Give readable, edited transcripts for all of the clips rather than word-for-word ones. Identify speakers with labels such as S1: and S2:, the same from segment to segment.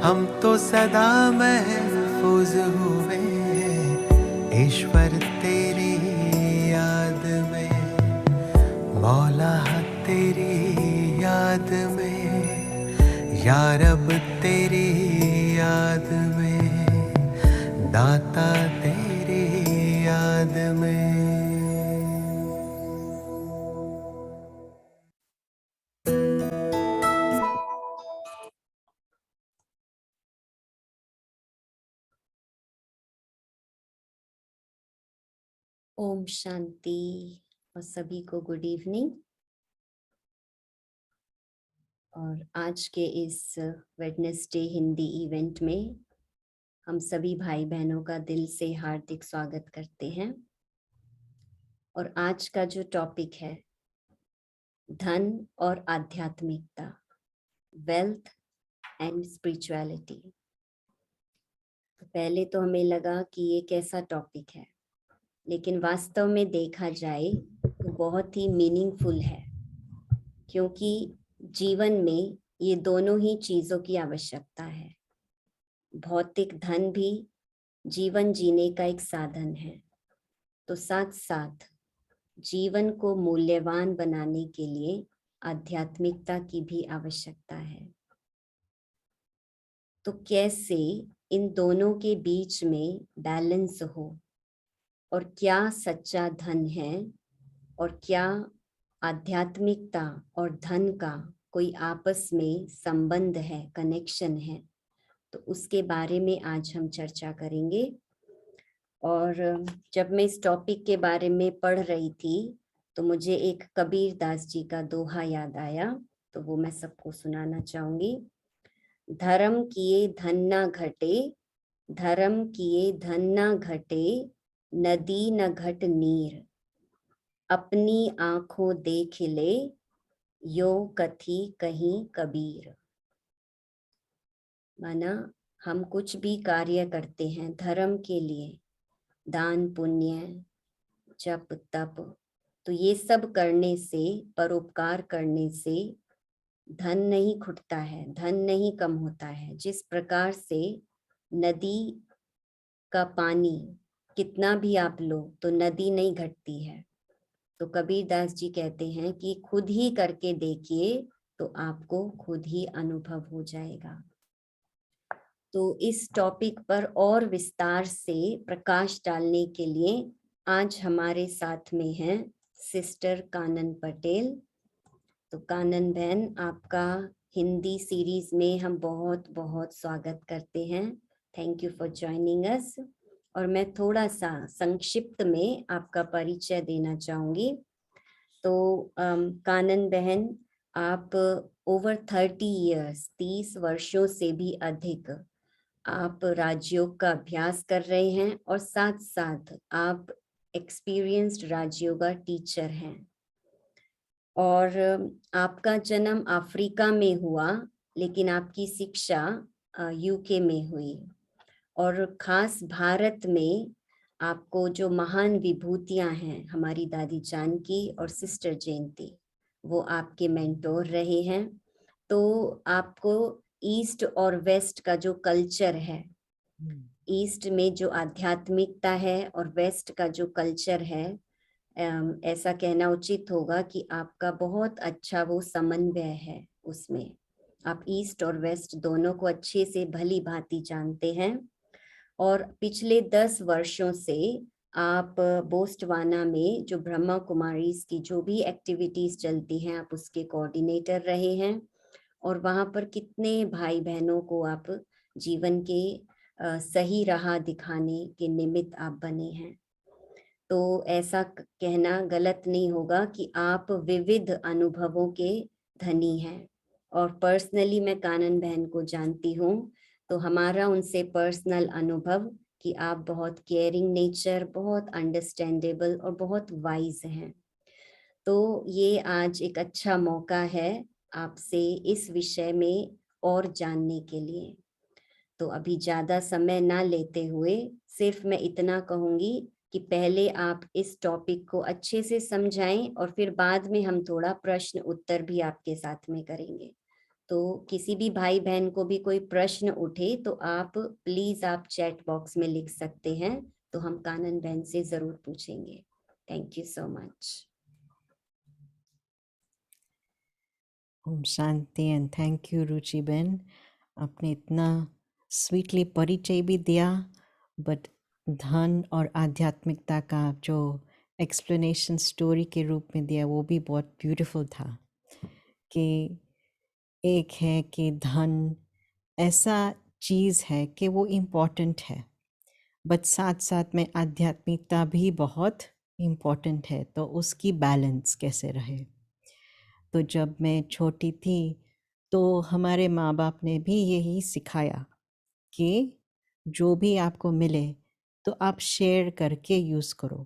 S1: हम तो सदा महफूज हुए हैं ईश्वर तेरी याद में, मौला तेरी याद में, या रब तेरी याद में, दाता तेरी याद में।
S2: ओम शांति और सभी को गुड इवनिंग। और आज के इस वेडनेसडे हिंदी इवेंट में हम सभी भाई बहनों का दिल से हार्दिक स्वागत करते हैं। और आज का जो टॉपिक है धन और आध्यात्मिकता, वेल्थ एंड स्पिरिचुअलिटी। तो पहले तो हमें लगा कि ये कैसा टॉपिक है, लेकिन वास्तव में देखा जाए तो बहुत ही मीनिंगफुल है, क्योंकि जीवन में ये दोनों ही चीजों की आवश्यकता है। भौतिक धन भी जीवन जीने का एक साधन है, तो साथ साथ जीवन को मूल्यवान बनाने के लिए आध्यात्मिकता की भी आवश्यकता है। तो कैसे इन दोनों के बीच में बैलेंस हो, और क्या सच्चा धन है और क्या आध्यात्मिकता और धन का कोई आपस में संबंध है, कनेक्शन है, तो उसके बारे में आज हम चर्चा करेंगे। और जब मैं इस टॉपिक के बारे में पढ़ रही थी तो मुझे एक कबीर दास जी का दोहा याद आया, तो वो मैं सबको सुनाना चाहूंगी। धर्म किए धन ना घटे, धर्म किए धन ना घटे, नदी न घट नीर, अपनी आंखों देख ले, यो कथी कहीं कबीर। माना हम कुछ भी कार्य करते हैं धर्म के लिए, दान पुण्य जप तप, तो ये सब करने से, परोपकार करने से धन नहीं घुटता है, धन नहीं कम होता है। जिस प्रकार से नदी का पानी कितना भी आप लो तो नदी नहीं घटती है, तो कबीर दास जी कहते हैं कि खुद ही करके देखिए तो आपको खुद ही अनुभव हो जाएगा। तो इस टॉपिक पर और विस्तार से प्रकाश डालने के लिए आज हमारे साथ में हैं सिस्टर कानन पटेल। तो कानन बहन, आपका हिंदी सीरीज में हम बहुत बहुत स्वागत करते हैं। Thank you for joining us. और मैं थोड़ा सा संक्षिप्त में आपका परिचय देना चाहूंगी। तो कानन बहन, आप ओवर 30 ईयर्स, 30 वर्षों से भी अधिक आप राजयोग का अभ्यास कर रहे हैं, और साथ साथ आप एक्सपीरियंस्ड राजयोगा टीचर हैं। और आपका जन्म अफ्रीका में हुआ, लेकिन आपकी शिक्षा यूके में हुई। और खास भारत में आपको जो महान विभूतियां हैं, हमारी दादी जानकी और सिस्टर जयंती, वो आपके मेंटोर रहे हैं। तो आपको ईस्ट और वेस्ट का जो कल्चर है, ईस्ट में जो आध्यात्मिकता है और वेस्ट का जो कल्चर है, ऐसा कहना उचित होगा कि आपका बहुत अच्छा वो समन्वय है उसमें। आप ईस्ट और वेस्ट दोनों को अच्छे से भली भांति जानते हैं। और पिछले 10 वर्षों से आप बोस्टवाना में जो ब्रह्मा कुमारीज की जो भी एक्टिविटीज चलती हैं, आप उसके कोऑर्डिनेटर रहे हैं। और वहां पर कितने भाई बहनों को आप जीवन के सही राह दिखाने के निमित्त आप बने हैं। तो ऐसा कहना गलत नहीं होगा कि आप विविध अनुभवों के धनी हैं। और पर्सनली मैं कानन बहन को जानती हूँ, तो हमारा उनसे पर्सनल अनुभव कि आप बहुत केयरिंग नेचर, बहुत अंडरस्टैंडेबल और बहुत वाइज हैं। तो ये आज एक अच्छा मौका है आपसे इस विषय में और जानने के लिए। तो अभी ज्यादा समय ना लेते हुए सिर्फ मैं इतना कहूंगी कि पहले आप इस टॉपिक को अच्छे से समझाएं, और फिर बाद में हम थोड़ा प्रश्न उत्तर भी आपके साथ में करेंगे। तो किसी भी भाई बहन को भी कोई प्रश्न उठे तो आप प्लीज आप चैट बॉक्स में लिख सकते हैं, तो हम कानन बहन से जरूर पूछेंगे। Thank you so much.
S3: ओम शांति एंड थैंक यू रुचि बेन, आपने इतना स्वीटली परिचय भी दिया, बट धन और आध्यात्मिकता का जो एक्सप्लेनेशन स्टोरी के रूप में दिया वो भी बहुत ब्यूटीफुल था। कि एक है कि धन ऐसा चीज़ है कि वो इम्पॉर्टेंट है, बट साथ साथ में आध्यात्मिकता भी बहुत इम्पॉर्टेंट है, तो उसकी बैलेंस कैसे रहे। तो जब मैं छोटी थी तो हमारे माँ बाप ने भी यही सिखाया कि जो भी आपको मिले तो आप शेयर करके यूज़ करो।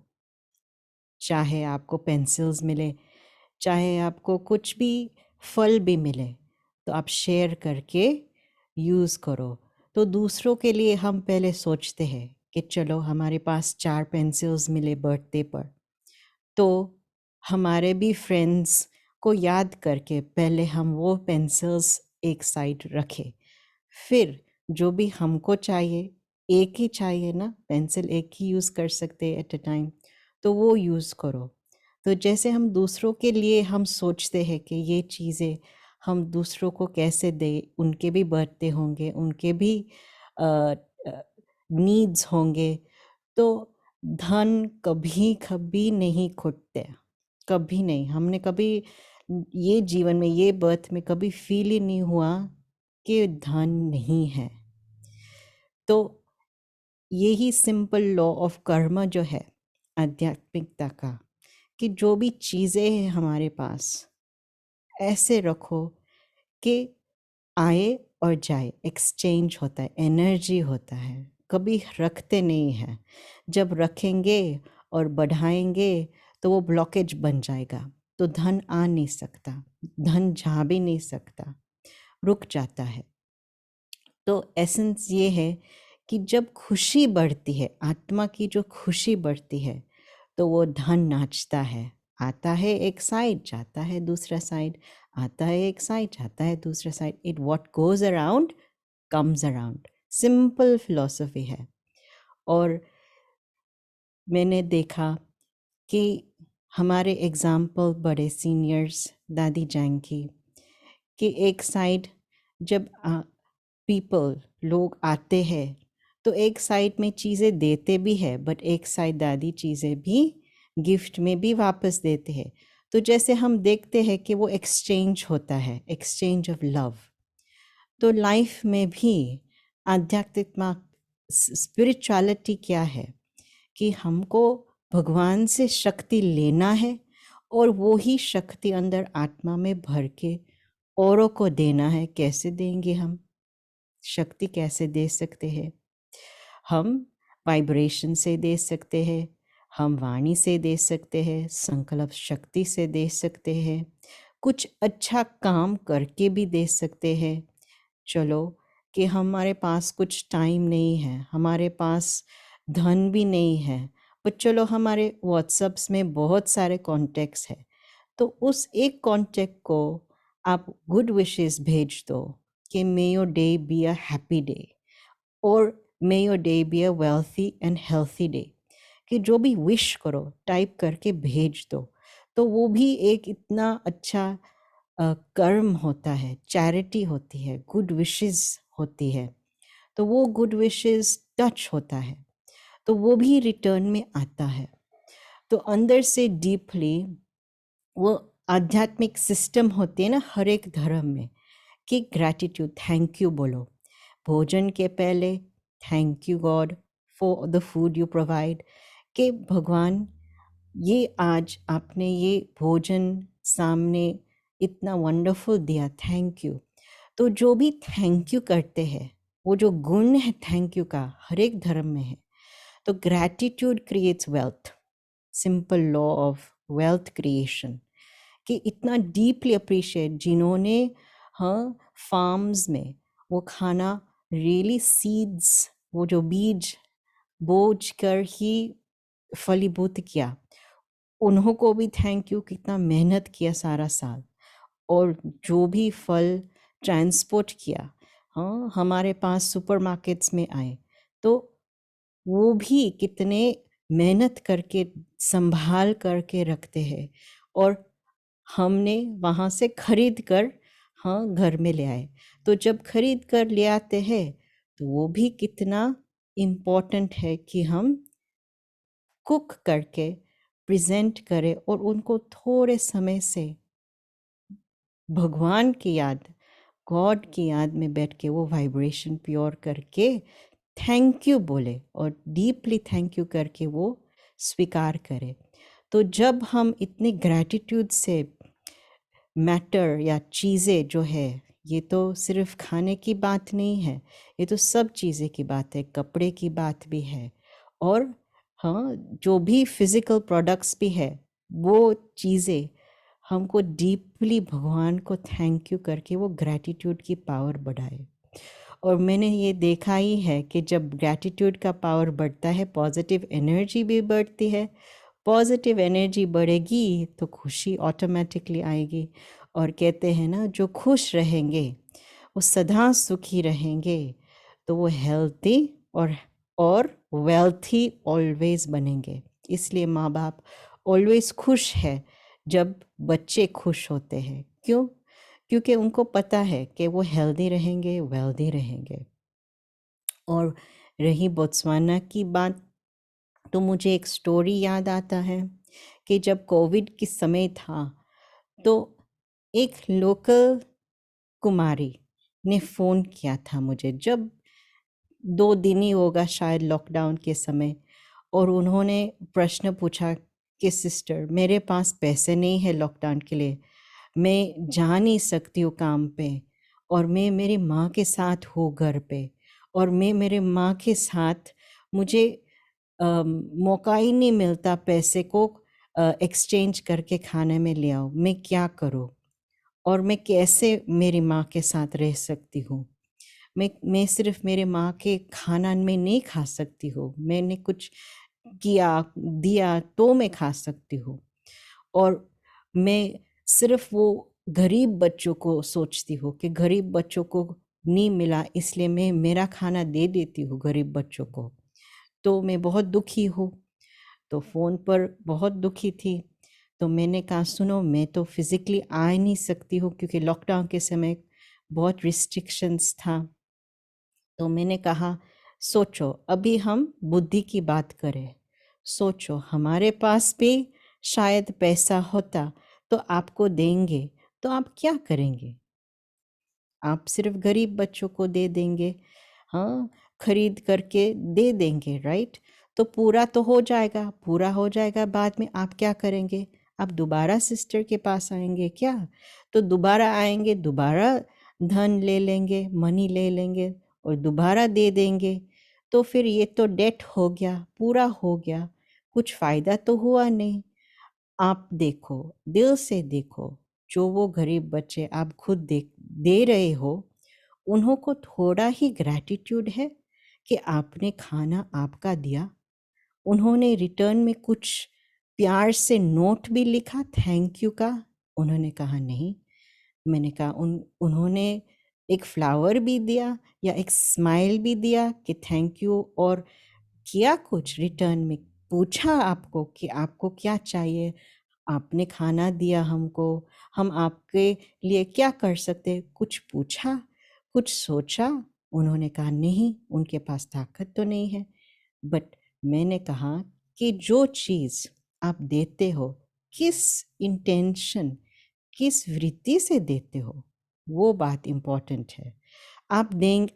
S3: चाहे आपको पेंसिल्स मिले, चाहे आपको कुछ भी फल भी मिले, तो आप शेयर करके यूज़ करो। तो दूसरों के लिए हम पहले सोचते हैं कि चलो हमारे पास 4 पेंसिल्स मिले बर्थडे पर, तो हमारे भी फ्रेंड्स को याद करके पहले हम वो पेंसिल्स एक साइड रखें। फिर जो भी हमको चाहिए, एक ही चाहिए ना, पेंसिल एक ही यूज़ कर सकते एट अ टाइम, तो वो यूज़ करो। तो जैसे हम दूसरों के लिए हम सोचते हैं कि ये चीज़ें हम दूसरों को कैसे दें, उनके भी बर्थडे होंगे, उनके भी नीड्स होंगे, तो धन कभी कभी नहीं खुटते, कभी नहीं। हमने कभी ये जीवन में, ये बर्थ में कभी फील ही नहीं हुआ कि धन नहीं है। तो यही सिंपल लॉ ऑफ कर्म जो है आध्यात्मिकता का, कि जो भी चीज़ें हैं हमारे पास ऐसे रखो कि आए और जाए, एक्सचेंज होता है, एनर्जी होता है, कभी रखते नहीं हैं। जब रखेंगे और बढ़ाएंगे तो वो ब्लॉकेज बन जाएगा, तो धन आ नहीं सकता, धन जा भी नहीं सकता, रुक जाता है। तो एसेंस ये है कि जब खुशी बढ़ती है, आत्मा की जो खुशी बढ़ती है, तो वो धन नाचता है, आता है एक साइड, जाता है दूसरा साइड, आता है एक साइड, जाता है दूसरा side. It what goes around comes around, simple philosophy है। और मैंने देखा कि हमारे एग्जाम्पल बड़े सीनियर्स दादी जान की, कि एक साइड जब पीपल लोग आते हैं तो एक साइड में चीज़ें देते भी है, बट एक साइड दादी चीज़ें भी गिफ्ट में भी वापस देते हैं। तो जैसे हम देखते हैं कि वो एक्सचेंज होता है, एक्सचेंज ऑफ लव। तो लाइफ में भी आध्यात्मिक स्पिरिचुअलिटी क्या है कि हमको भगवान से शक्ति लेना है और वो ही शक्ति अंदर आत्मा में भर के औरों को देना है। कैसे देंगे हम शक्ति, कैसे दे सकते हैं? हम वाइब्रेशन से दे सकते हैं, हम वाणी से दे सकते हैं, संकल्प शक्ति से दे सकते हैं, कुछ अच्छा काम करके भी दे सकते हैं। चलो कि हमारे पास कुछ टाइम नहीं है, हमारे पास धन भी नहीं है, पर चलो हमारे व्हाट्सएप्स में बहुत सारे कॉन्टेक्ट्स हैं, तो उस एक कॉन्टेक्ट को आप गुड विशेस भेज दो कि may your day be a happy day, और may your day be a wealthy and healthy day. कि जो भी विश करो टाइप करके भेज दो, तो वो भी एक इतना अच्छा कर्म होता है, चैरिटी होती है, गुड विशेस होती है। तो वो गुड विशेस टच होता है, तो वो भी रिटर्न में आता है। तो अंदर से डीपली वो आध्यात्मिक सिस्टम होते हैं ना हर एक धर्म में, कि ग्रैटिट्यूड, थैंक यू बोलो। भोजन के पहले thank you God for the food you provide, कि भगवान ये आज आपने ये भोजन सामने इतना वंडरफुल दिया, थैंक यू। तो जो भी थैंक यू करते हैं, वो जो गुण है थैंक यू का हर एक धर्म में है। तो gratitude creates wealth, simple law of wealth creation, कि इतना डीपली अप्रिशिएट जिन्होंने, हाँ, फार्म्स में वो खाना रियली सीड्स, वो जो बीज बोझ कर ही फलीभूत किया, उन्हों को भी थैंक यू, कितना मेहनत किया सारा साल, और जो भी फल ट्रांसपोर्ट किया, हाँ हमारे पास सुपरमार्केट्स में आए, तो वो भी कितने मेहनत करके संभाल करके रखते हैं, और हमने वहाँ से खरीद कर हाँ घर में ले आए। तो जब खरीद कर ले आते हैं तो वो भी कितना इम्पोर्टेंट है कि हम कुक करके प्रेजेंट करें और उनको थोड़े समय से भगवान की याद, गॉड की याद में बैठ के वो वाइब्रेशन प्योर करके थैंक यू बोले और डीपली थैंक यू करके वो स्वीकार करे। तो जब हम इतने ग्रैटिट्यूड से मैटर या चीज़ें जो है, ये तो सिर्फ खाने की बात नहीं है, ये तो सब चीज़ें की बात है, कपड़े की बात भी है, और हाँ जो भी फिजिकल प्रोडक्ट्स भी है, वो चीज़ें हमको डीपली भगवान को थैंक यू करके वो ग्रैटिट्यूड की पावर बढ़ाए। और मैंने ये देखा ही है कि जब ग्रैटिट्यूड का पावर बढ़ता है, पॉजिटिव एनर्जी भी बढ़ती है, पॉजिटिव एनर्जी बढ़ेगी तो खुशी ऑटोमेटिकली आएगी। और कहते हैं ना, जो खुश रहेंगे वो सदा सुखी रहेंगे, तो वो हेल्थी और वेल्थी ऑलवेज बनेंगे। इसलिए माँ बाप ऑलवेज खुश है जब बच्चे खुश होते हैं। क्यों? क्योंकि उनको पता है कि वो हेल्दी रहेंगे, वेल्दी रहेंगे। और रही बोत्सवाना की बात, तो मुझे एक स्टोरी याद आता है कि जब कोविड के समय था, तो एक लोकल कुमारी ने फ़ोन किया था मुझे, जब 2 दिन ही होगा शायद लॉकडाउन के समय, और उन्होंने प्रश्न पूछा कि सिस्टर, मेरे पास पैसे नहीं है लॉकडाउन के लिए, मैं जा नहीं सकती हूँ काम पे, और मैं मेरी माँ के साथ हूँ घर पे, और मैं मेरे माँ के साथ, मुझे मौका ही नहीं मिलता पैसे को एक्सचेंज करके खाने में ले आओ, मैं क्या करूँ? और मैं कैसे मेरी माँ के साथ रह सकती हूँ? मैं सिर्फ मेरे माँ के खाना में नहीं खा सकती हूँ, मैंने कुछ किया दिया तो मैं खा सकती हूँ। और मैं सिर्फ वो गरीब बच्चों को सोचती हूँ कि गरीब बच्चों को नहीं मिला, इसलिए मैं मेरा खाना दे देती हूँ गरीब बच्चों को। तो मैं बहुत दुखी हूँ। तो फ़ोन पर बहुत दुखी थी, तो मैंने कहा सुनो, मैं तो फिज़िकली आ ही नहीं सकती हूँ क्योंकि लॉकडाउन के समय बहुत रिस्ट्रिक्शंस था। तो मैंने कहा सोचो, अभी हम बुद्धि की बात करें, सोचो हमारे पास भी शायद पैसा होता तो आपको देंगे, तो आप क्या करेंगे? आप सिर्फ गरीब बच्चों को दे देंगे, हाँ खरीद करके दे देंगे, राइट? तो पूरा तो हो जाएगा, पूरा हो जाएगा, बाद में आप क्या करेंगे? आप दोबारा सिस्टर के पास आएंगे क्या? तो दोबारा आएंगे, दोबारा धन ले लेंगे, मनी ले लेंगे और दोबारा दे देंगे, तो फिर ये तो डेट हो गया, पूरा हो गया, कुछ फ़ायदा तो हुआ नहीं। आप देखो, दिल से देखो, जो वो गरीब बच्चे आप खुद दे रहे हो, उन्हों को थोड़ा ही ग्रैटिट्यूड है कि आपने खाना आपका दिया, उन्होंने रिटर्न में कुछ प्यार से नोट भी लिखा थैंक यू का? उन्होंने कहा नहीं। मैंने कहा उन्होंने एक फ्लावर भी दिया या एक स्माइल भी दिया कि थैंक यू, और किया कुछ रिटर्न में? पूछा आपको कि आपको क्या चाहिए? आपने खाना दिया हमको, हम आपके लिए क्या कर सकते? कुछ पूछा, कुछ सोचा? उन्होंने कहा नहीं, उनके पास ताकत तो नहीं है। बट मैंने कहा कि जो चीज़ आप देते हो, किस इंटेंशन, किस वृत्ति से देते हो, वो बात इम्पोर्टेंट है। आप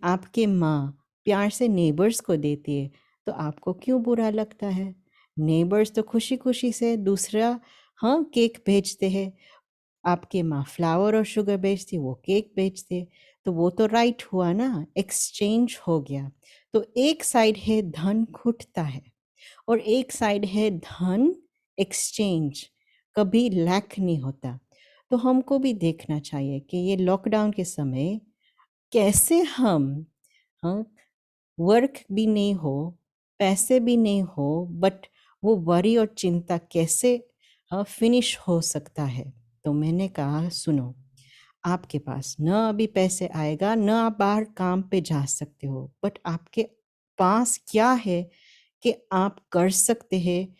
S3: आपके माँ प्यार से नेबर्स को देती है, तो आपको क्यों बुरा लगता है? नेबर्स तो खुशी खुशी से दूसरा हाँ केक भेजते हैं, आपके माँ फ्लावर और शुगर बेचती, वो केक बेचते, तो वो तो राइट हुआ ना, एक्सचेंज हो गया। तो एक साइड है धन घुटता है और एक साइड है धन एक्सचेंज, कभी लैक नहीं होता। तो हमको भी देखना चाहिए कि ये लॉकडाउन के समय कैसे हम, हाँ वर्क भी नहीं हो, पैसे भी नहीं हो, बट वो वरी और चिंता कैसे फिनिश हो सकता है? तो मैंने कहा सुनो, आपके पास न अभी पैसे आएगा, न आप बाहर काम पे जा सकते हो, बट आपके पास क्या है कि आप कर सकते हैं।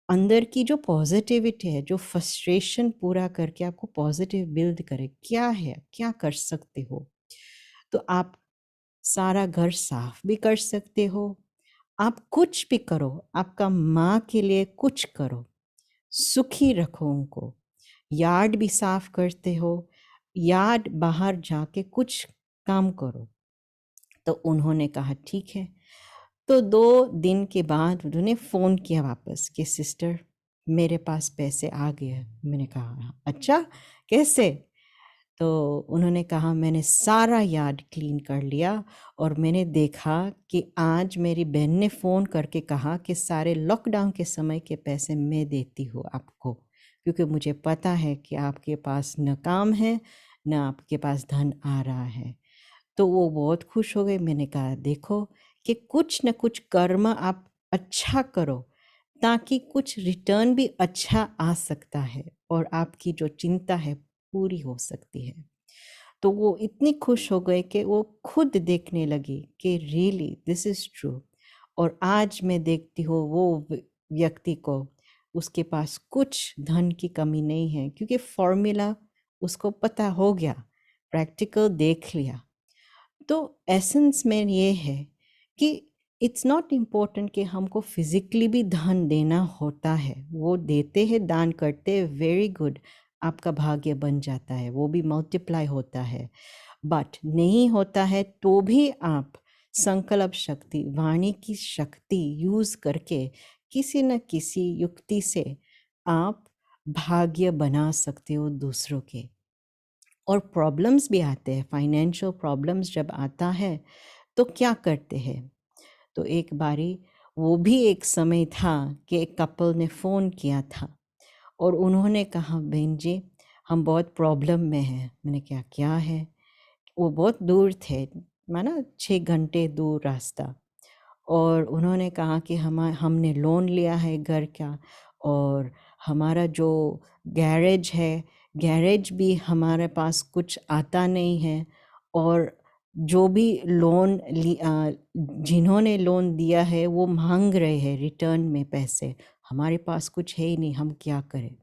S3: अंदर की जो पॉजिटिविटी है, जो फ्रस्ट्रेशन पूरा करके आपको पॉजिटिव बिल्ड करे, क्या है, क्या कर सकते हो। तो आप सारा घर साफ भी कर सकते हो, आप कुछ भी करो, आपका माँ के लिए कुछ करो, सुखी रखो उनको। यार्ड भी साफ करते हो, यार्ड बाहर जाके कुछ काम करो। तो उन्होंने कहा ठीक है। तो 2 दिन के बाद उन्होंने फ़ोन किया वापस कि सिस्टर मेरे पास पैसे आ गए हैं। मैंने कहा अच्छा कैसे? तो उन्होंने कहा मैंने सारा यार्ड क्लीन कर लिया और मैंने देखा कि आज मेरी बहन ने फ़ोन करके कहा कि सारे लॉकडाउन के समय के पैसे मैं देती हूँ आपको, क्योंकि मुझे पता है कि आपके पास न काम है न आपके पास धन आ रहा है। तो वो बहुत खुश हो गए। मैंने कहा देखो कि कुछ न कुछ कर्म आप अच्छा करो ताकि कुछ रिटर्न भी अच्छा आ सकता है और आपकी जो चिंता है पूरी हो सकती है। तो वो इतनी खुश हो गए कि वो खुद देखने लगी कि रियली दिस इज़ ट्रू। और आज मैं देखती हूँ वो व्यक्ति को, उसके पास कुछ धन की कमी नहीं है, क्योंकि फॉर्मूला उसको पता हो गया, प्रैक्टिकल देख लिया। तो एसेंस में ये है कि इट्स नॉट इम्पोर्टेंट कि हमको फिजिकली भी धन देना होता है, वो देते हैं, दान करते हैं, वेरी गुड, आपका भाग्य बन जाता है, वो भी मल्टीप्लाई होता है। बट नहीं होता है तो भी आप संकल्प शक्ति, वाणी की शक्ति यूज करके किसी न किसी युक्ति से आप भाग्य बना सकते हो दूसरों के। और प्रॉब्लम्स भी आते हैं, फाइनेंशियल प्रॉब्लम्स जब आता है तो क्या करते हैं। तो एक बारी वो भी एक समय था कि एक कपल ने फ़ोन किया था और उन्होंने कहा बहन जी हम बहुत प्रॉब्लम में हैं। मैंने क्या क्या है? वो बहुत दूर थे, माना 6 घंटे दूर रास्ता। और उन्होंने कहा कि हमने लोन लिया है घर का, और हमारा जो गैरेज है, गैरेज भी हमारे पास कुछ आता नहीं है, और जो भी जिन्होंने लोन दिया है वो मांग रहे हैं रिटर्न में पैसे, हमारे पास कुछ है ही नहीं, हम क्या करें।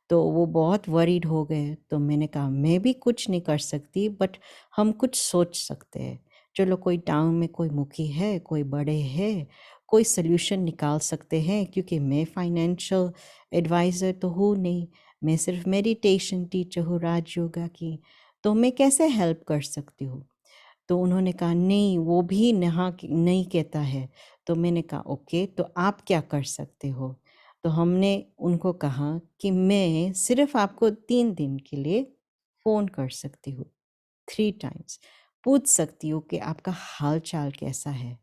S3: तो वो बहुत वरीड हो गए। तो मैंने कहा मैं भी कुछ नहीं कर सकती, बट हम कुछ सोच सकते हैं। चलो कोई टाउन में कोई मुखी है, कोई बड़े है, कोई सल्यूशन निकाल सकते हैं, क्योंकि मैं फाइनेंशियल एडवाइज़र तो हूँ नहीं, मैं सिर्फ मेडिटेशन टीचर हूँ राजयोगा की, तो मैं कैसे हेल्प कर सकती हूँ। तो उन्होंने कहा नहीं वो भी नहीं कहता है। तो मैंने कहा ओके, तो आप क्या कर सकते हो। तो हमने उनको कहा कि मैं सिर्फ आपको 3 दिन के लिए फ़ोन कर सकती हूँ, 3 टाइम्स पूछ सकती हूँ कि आपका हाल चाल कैसा है।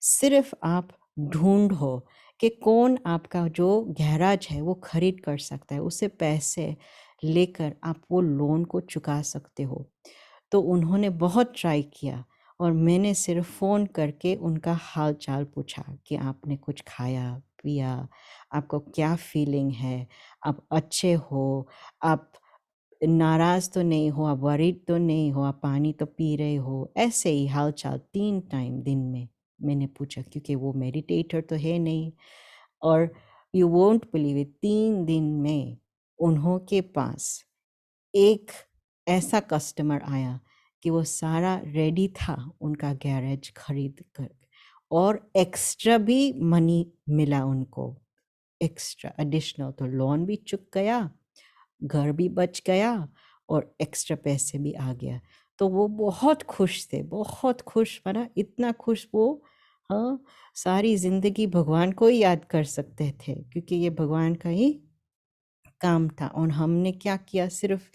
S3: सिर्फ आप ढूंढो कि कौन आपका जो गैराज है वो खरीद कर सकता है, उससे पैसे लेकर आप वो लोन को चुका सकते हो। तो उन्होंने बहुत ट्राई किया और मैंने सिर्फ फ़ोन करके उनका हाल चाल पूछा कि आपने कुछ खाया पिया, आपको क्या फीलिंग है, आप अच्छे हो, आप नाराज़ तो नहीं हो, आप वरीड तो नहीं हो, आप पानी तो पी रहे हो। ऐसे ही हाल चाल 3 टाइम दिन में मैंने पूछा, क्योंकि वो मेडिटेटर तो है नहीं। और यू वोंट बिलीव इट, 3 दिन में उन्हों के पास एक ऐसा कस्टमर आया कि वो सारा रेडी था उनका गैरेज खरीद कर, और एक्स्ट्रा भी मनी मिला उनको, एक्स्ट्रा एडिशनल। तो लोन भी चुक गया, घर भी बच गया, और एक्स्ट्रा पैसे भी आ गया। तो वो बहुत खुश थे, बहुत खुश, माना इतना खुश वो, हाँ, सारी ज़िंदगी भगवान को ही याद कर सकते थे, क्योंकि ये भगवान का ही काम था। और हमने क्या किया, सिर्फ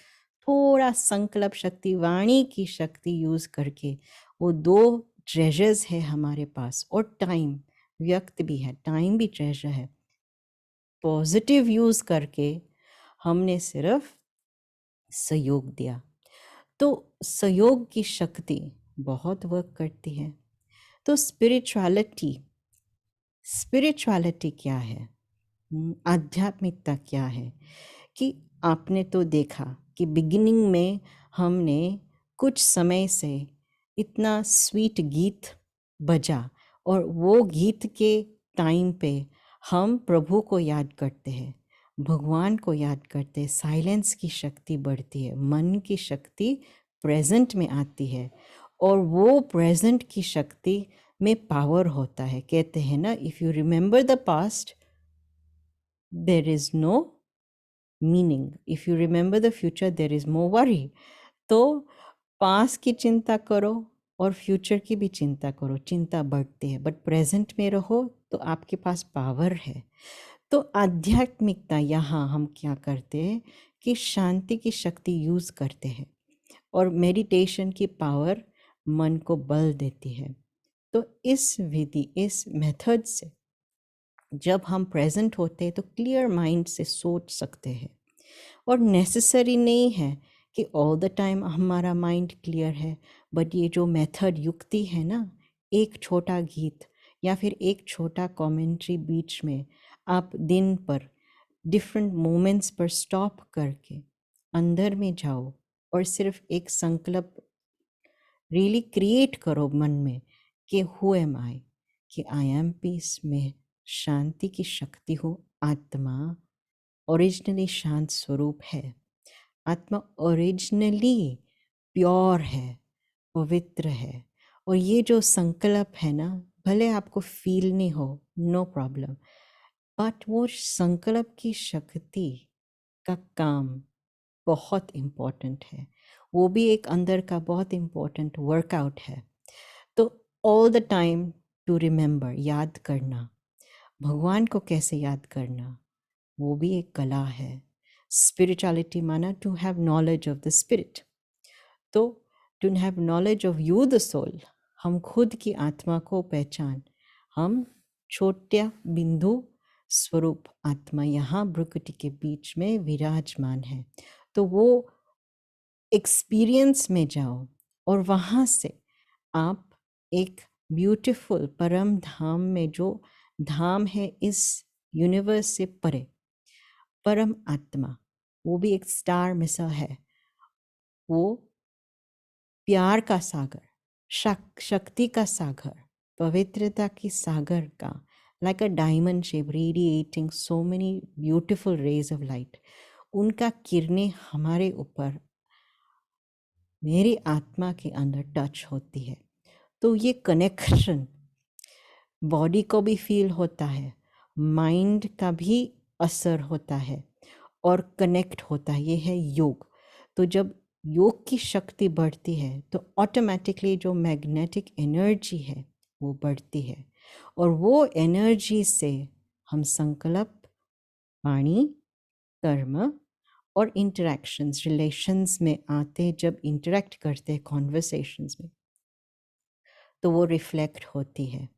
S3: थोड़ा संकल्प शक्ति, वाणी की शक्ति यूज करके, वो 2 ट्रेजर्स है हमारे पास, और टाइम व्यक्त भी है, टाइम भी ट्रेजर है। पॉजिटिव यूज करके हमने सिर्फ सहयोग दिया। तो सहयोग की शक्ति बहुत वर्क करती है। तो स्पिरिचुअलिटी, स्पिरिचुअलिटी क्या है, आध्यात्मिकता क्या है, कि आपने तो देखा कि बिगिनिंग में हमने कुछ समय से इतना स्वीट गीत बजा, और वो गीत के टाइम पे हम प्रभु को याद करते हैं, भगवान को याद करते हैं, साइलेंस की शक्ति बढ़ती है, मन की शक्ति प्रेजेंट में आती है, और वो प्रेजेंट की शक्ति में पावर होता है। कहते हैं ना, if you remember the past there is no meaning, if you remember the future there is no worry. तो पास की चिंता करो और फ्यूचर की भी चिंता करो, चिंता बढ़ती है, बट प्रेजेंट में रहो तो आपके पास पावर है। तो आध्यात्मिकता यहाँ हम क्या करते हैं कि शांति की शक्ति यूज़ करते हैं, और मेडिटेशन की पावर मन को बल देती है। तो इस विधि, इस मेथड से जब हम प्रेजेंट होते हैं तो क्लियर माइंड से सोच सकते हैं, और नेसेसरी नहीं है कि ऑल द टाइम हमारा माइंड क्लियर है, बट ये जो मेथड युक्ति है ना, एक छोटा गीत या फिर एक छोटा कमेंट्री बीच में आप दिन पर डिफरेंट मोमेंट्स पर स्टॉप करके अंदर में जाओ और सिर्फ एक संकल्प रियली क्रिएट करो मन में कि हु एम आई, कि आई एम पीस, में शांति की शक्ति हो। आत्मा ओरिजिनली शांत स्वरूप है, आत्मा ओरिजिनली प्योर है, पवित्र है। और ये जो संकल्प है ना, भले आपको फील नहीं हो, नो प्रॉब्लम, बट वो संकल्प की शक्ति का काम बहुत इम्पोर्टेंट है, वो भी एक अंदर का बहुत इम्पोर्टेंट वर्कआउट है। तो all the time to remember, याद करना, भगवान को कैसे याद करना, वो भी एक कला है। स्पिरिचुअलिटी माना to have knowledge of the spirit, तो to have knowledge of you the soul, हम खुद की आत्मा को पहचान, हम छोटा बिंदु स्वरूप आत्मा यहाँ भ्रुकुटी के बीच में विराजमान है। तो वो एक्सपीरियंस में जाओ, और वहाँ से आप एक ब्यूटीफुल परम धाम में, जो धाम है इस यूनिवर्स से परे, परम आत्मा, वो भी एक स्टार मिसल है, वो प्यार का सागर, शक्ति का सागर, पवित्रता की सागर का, like a diamond shape radiating so many beautiful rays of light, उनका किरणें हमारे ऊपर, मेरी आत्मा के अंदर टच होती है। तो ये कनेक्शन बॉडी को भी फील होता है, माइंड का भी असर होता है, और कनेक्ट होता है। ये है योग। तो जब योग की शक्ति बढ़ती है तो ऑटोमेटिकली जो मैग्नेटिक एनर्जी है वो बढ़ती है, और वो एनर्जी से हम संकल्प, वाणी, कर्म और इंटरेक्शंस, रिलेशंस में आते, जब इंटरेक्ट करते हैं कॉन्वर्सेशंस में, तो वो रिफ्लेक्ट होती है।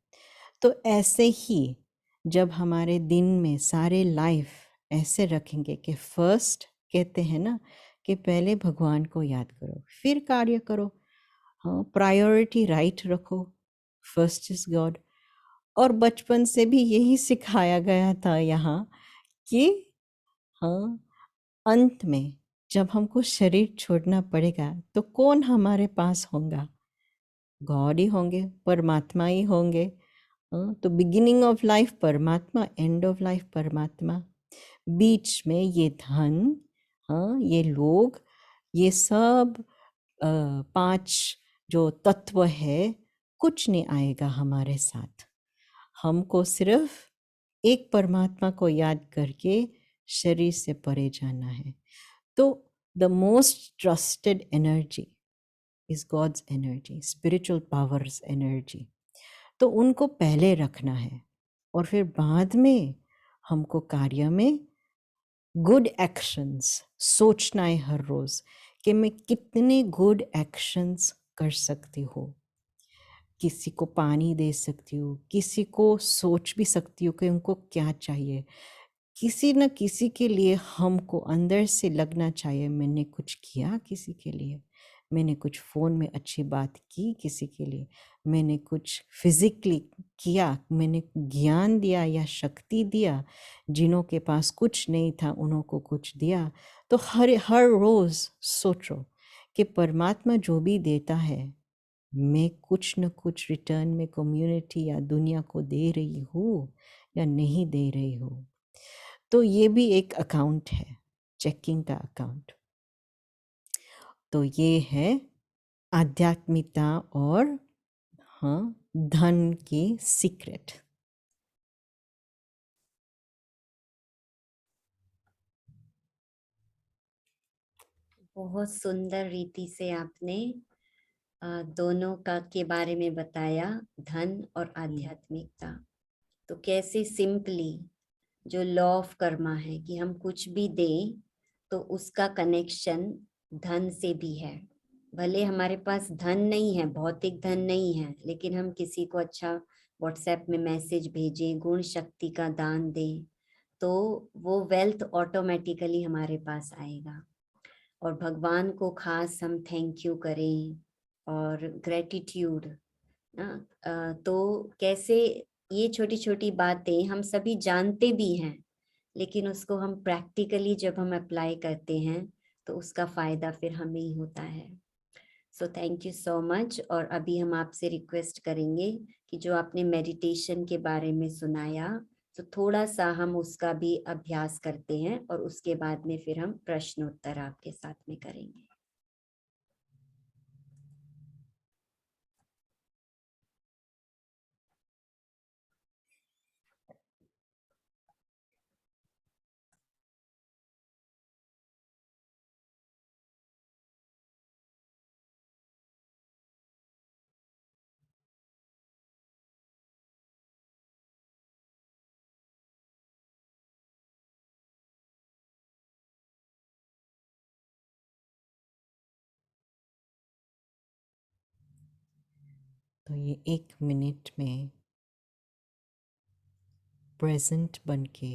S3: तो ऐसे ही जब हमारे दिन में सारे लाइफ ऐसे रखेंगे कि फर्स्ट, कहते हैं ना कि पहले भगवान को याद करो फिर कार्य करो, हाँ, प्रायोरिटी राइट रखो, फर्स्ट इज गॉड। और बचपन से भी यही सिखाया गया था यहाँ कि हाँ, अंत में जब हमको शरीर छोड़ना पड़ेगा तो कौन हमारे पास होगा? गॉड ही होंगे, परमात्मा ही होंगे। तो बिगिनिंग ऑफ लाइफ परमात्मा, एंड ऑफ लाइफ परमात्मा, बीच में ये धन, हाँ, ये लोग, ये सब 5 जो तत्व है, कुछ नहीं आएगा हमारे साथ। हमको सिर्फ एक परमात्मा को याद करके शरीर से परे जाना है। तो the most trusted energy is God's energy, spiritual powers energy. तो उनको पहले रखना है, और फिर बाद में हमको कार्य में गुड एक्शंस सोचना है हर रोज कि मैं कितने गुड एक्शंस कर सकती हूँ। किसी को पानी दे सकती हूँ, किसी को सोच भी सकती हूँ कि उनको क्या चाहिए। किसी न किसी के लिए हमको अंदर से लगना चाहिए मैंने कुछ किया किसी के लिए, मैंने कुछ फ़ोन में अच्छी बात की किसी के लिए, मैंने कुछ फिज़िकली किया, मैंने ज्ञान दिया या शक्ति दिया, जिन्हों के पास कुछ नहीं था उन्हों को कुछ दिया। तो हर हर रोज सोचो कि परमात्मा जो भी देता है, मैं कुछ न कुछ रिटर्न में कम्युनिटी या दुनिया को दे रही हूँ या नहीं दे रही हूँ। तो ये भी एक अकाउंट है, चेकिंग का अकाउंट। तो ये है आध्यात्मिकता और हाँ, धन की सीक्रेट।
S2: बहुत सुंदर रीति से आपने दोनों का के बारे में बताया, धन और आध्यात्मिकता। तो कैसे सिंपली जो लॉ ऑफ कर्मा है कि हम कुछ भी दें तो उसका कनेक्शन धन से भी है। भले हमारे पास धन नहीं है, भौतिक धन नहीं है, लेकिन हम किसी को अच्छा व्हाट्सएप में मैसेज भेजें, गुण शक्ति का दान दें, तो वो वेल्थ ऑटोमेटिकली हमारे पास आएगा। और भगवान को खास हम थैंक यू करें और ग्रेटिट्यूड ना, तो कैसे ये छोटी छोटी बातें हम सभी जानते भी हैं, लेकिन उसको हम प्रैक्टिकली जब हम अप्लाई करते हैं तो उसका फायदा फिर हमें ही होता है। So thank you so much. और अभी हम आपसे रिक्वेस्ट करेंगे कि जो आपने मेडिटेशन के बारे में सुनाया, तो थोड़ा सा हम उसका भी अभ्यास करते हैं और उसके बाद में फिर हम प्रश्न उत्तर आपके साथ में करेंगे।
S3: तो ये 1 मिनट में प्रेजेंट बन के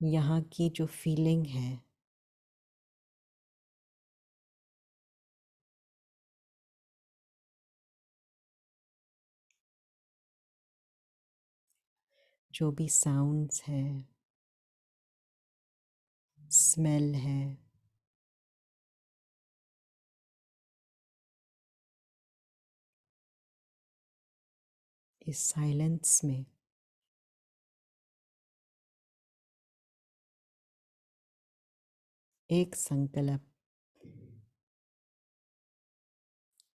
S3: यहाँ की जो फीलिंग है, जो भी साउंड्स है, स्मेल है, इस साइलेंस में एक संकल्प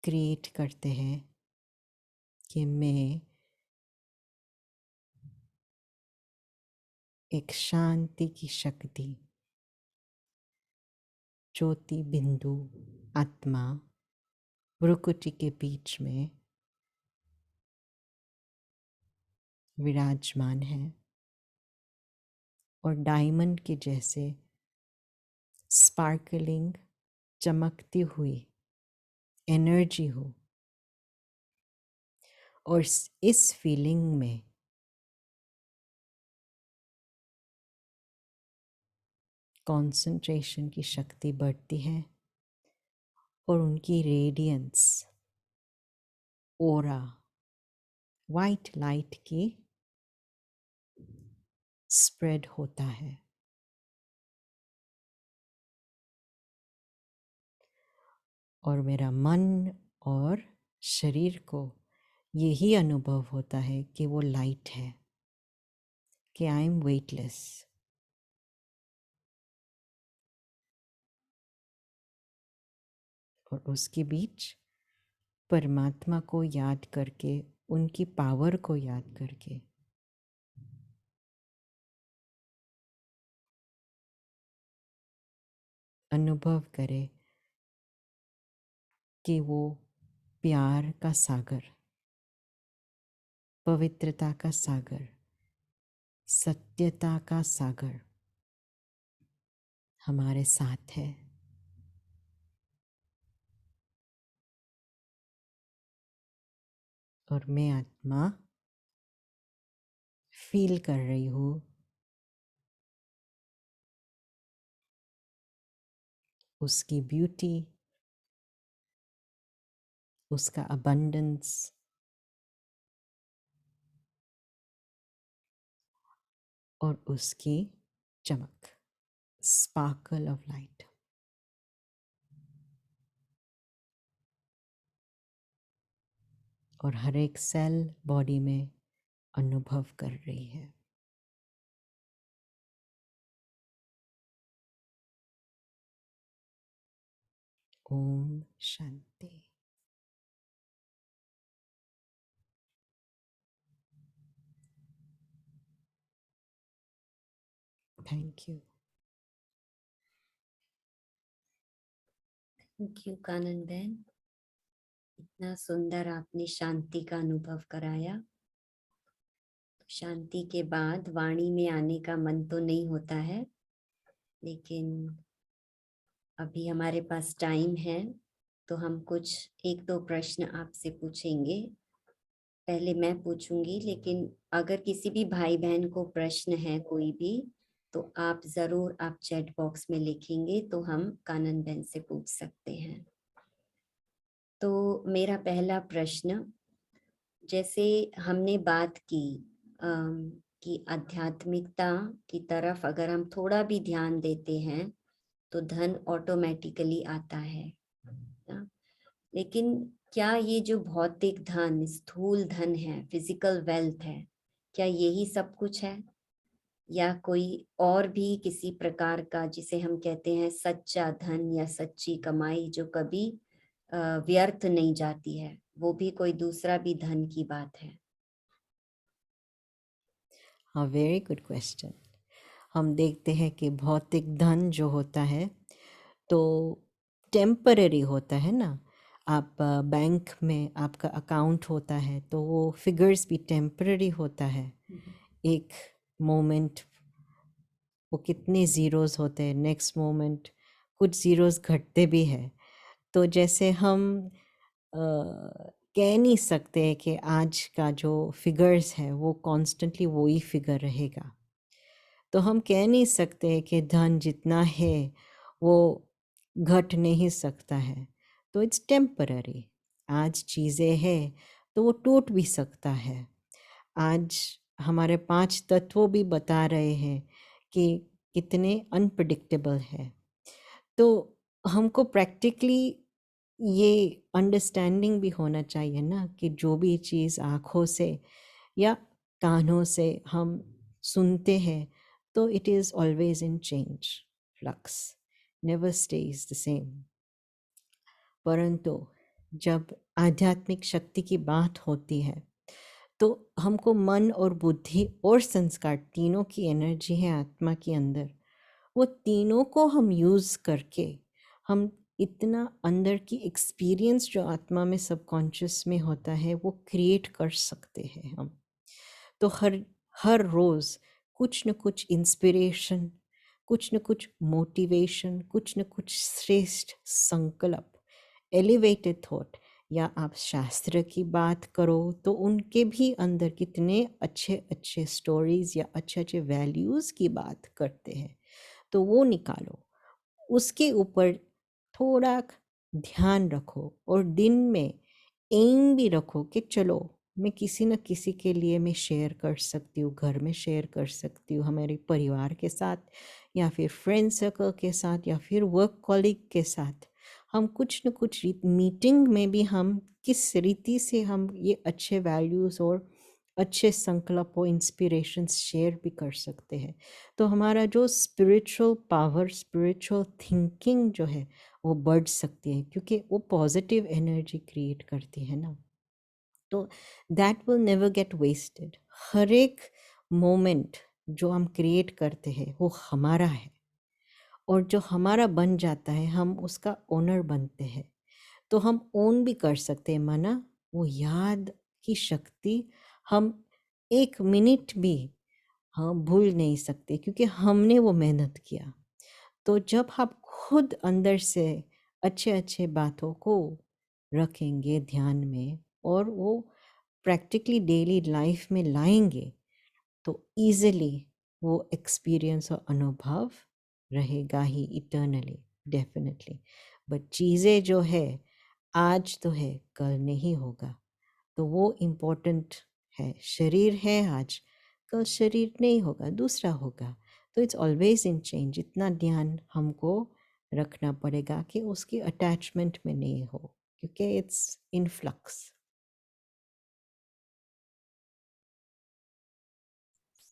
S3: क्रिएट करते हैं कि मैं एक शांति की शक्ति, ज्योति बिंदु आत्मा भ्रुकुटी के बीच में विराजमान है और डायमंड के जैसे स्पार्कलिंग चमकती हुई एनर्जी हो। और इस फीलिंग में कंसंट्रेशन की शक्ति बढ़ती है और उनकी रेडियंस, ओरा, वाइट लाइट की स्प्रेड होता है। और मेरा मन और शरीर को यही अनुभव होता है कि वो लाइट है, कि आई एम वेटलेस। और उसके बीच परमात्मा को याद करके, उनकी पावर को याद करके अनुभव करे कि वो प्यार का सागर, पवित्रता का सागर, सत्यता का सागर हमारे साथ है। और मैं आत्मा फील कर रही हूँ उसकी ब्यूटी, उसका अबंडेंस और उसकी चमक, स्पार्कल ऑफ लाइट। और हर एक सेल बॉडी में अनुभव कर रही है। ओम शांति। Thank you.
S2: Thank you Kanan बहन, इतना सुंदर आपने शांति का अनुभव कराया। शांति के बाद वाणी में आने का मन तो नहीं होता है, लेकिन अभी हमारे पास टाइम है तो हम कुछ एक दो प्रश्न आपसे पूछेंगे। पहले मैं पूछूंगी, लेकिन अगर किसी भी भाई बहन को प्रश्न है कोई भी, तो आप जरूर आप चैट बॉक्स में लिखेंगे तो हम कानन बहन से पूछ सकते हैं। तो मेरा पहला प्रश्न, जैसे हमने बात की कि आध्यात्मिकता की तरफ अगर हम थोड़ा भी ध्यान देते हैं तो धन ऑटोमेटिकली आता है ना? लेकिन क्या ये जो भौतिक धन, स्थूल धन है, फिजिकल वेल्थ है, क्या यही सब कुछ है, या कोई और भी किसी प्रकार का, जिसे हम कहते हैं सच्चा धन या सच्ची कमाई जो कभी व्यर्थ नहीं जाती है, वो भी कोई दूसरा भी धन की बात है?
S3: हाँ, वेरी गुड क्वेश्चन। हम देखते हैं कि भौतिक धन जो होता है तो टेम्पररी होता है ना। आप बैंक में आपका अकाउंट होता है तो वो फिगर्स भी टेम्पररी होता है। एक मोमेंट वो कितने ज़ीरोज़ होते हैं, नेक्स्ट मोमेंट कुछ ज़ीरोज़ घटते भी हैं। तो जैसे हम कह नहीं सकते कि आज का जो फिगर्स है वो कॉन्स्टेंटली वो ही फिगर रहेगा। तो हम कह नहीं सकते कि धन जितना है वो घट नहीं सकता है। तो इट्स टेम्पररी। आज चीज़ें हैं तो वो टूट भी सकता है। आज हमारे 5 तत्व भी बता रहे हैं कि कितने अनप्रेडिक्टेबल है। तो हमको प्रैक्टिकली ये अंडरस्टैंडिंग भी होना चाहिए ना कि जो भी चीज़ आँखों से या कानों से हम सुनते हैं तो it is always in change, flux, never stage the same. परंतु जब आध्यात्मिक शक्ति की बात होती है तो हमको मन और बुद्धि और संस्कार तीनों की एनर्जी है आत्मा के अंदर। वो तीनों को हम यूज़ करके हम इतना अंदर की एक्सपीरियंस जो आत्मा में सबकॉन्शियस में होता है वो क्रिएट कर सकते हैं हम। तो हर रोज़ कुछ न कुछ इंस्पिरेशन, कुछ न कुछ मोटिवेशन, कुछ न कुछ श्रेष्ठ संकल्प, एलिवेटेड थॉट, या आप शास्त्र की बात करो तो उनके भी अंदर कितने अच्छे अच्छे स्टोरीज या अच्छे अच्छे वैल्यूज़ की बात करते हैं। तो वो निकालो, उसके ऊपर थोड़ा ध्यान रखो और दिन में एम भी रखो कि चलो मैं किसी न किसी के लिए मैं शेयर कर सकती हूँ, घर में शेयर कर सकती हूँ, हमारे परिवार के साथ या फिर फ्रेंड सर्कल के साथ या फिर वर्क कॉलीग के साथ। हम कुछ न कुछ मीटिंग में भी हम किस रीति से हम ये अच्छे वैल्यूज़ और अच्छे संकल्प और इंस्पिरेशंस शेयर भी कर सकते हैं। तो हमारा जो स्पिरिचुअल पावर, स्पिरिचुअल थिंकिंग जो है वो बढ़ सकती है, क्योंकि वो पॉजिटिव एनर्जी क्रिएट करती है ना। तो that will never get wasted. हर एक मोमेंट जो हम क्रिएट करते हैं वो हमारा है, और जो हमारा बन जाता है हम उसका ओनर बनते हैं। तो हम ओन भी कर सकते हैं, माना वो याद की शक्ति हम एक मिनट भी भूल नहीं सकते, क्योंकि हमने वो मेहनत किया। तो जब आप खुद अंदर से अच्छे अच्छे बातों को रखेंगे ध्यान में और वो प्रैक्टिकली डेली लाइफ में लाएंगे तो इजीली वो एक्सपीरियंस और अनुभव रहेगा ही इटर्नली, डेफिनेटली। बट चीज़ें जो है आज तो है, कल नहीं होगा। तो वो इम्पोर्टेंट है। शरीर है आज, कल शरीर नहीं होगा, दूसरा होगा। तो इट्स ऑलवेज इन चेंज। इतना ध्यान हमको रखना पड़ेगा कि उसकी अटैचमेंट में नहीं हो, क्योंकि इट्स इन फ्लक्स।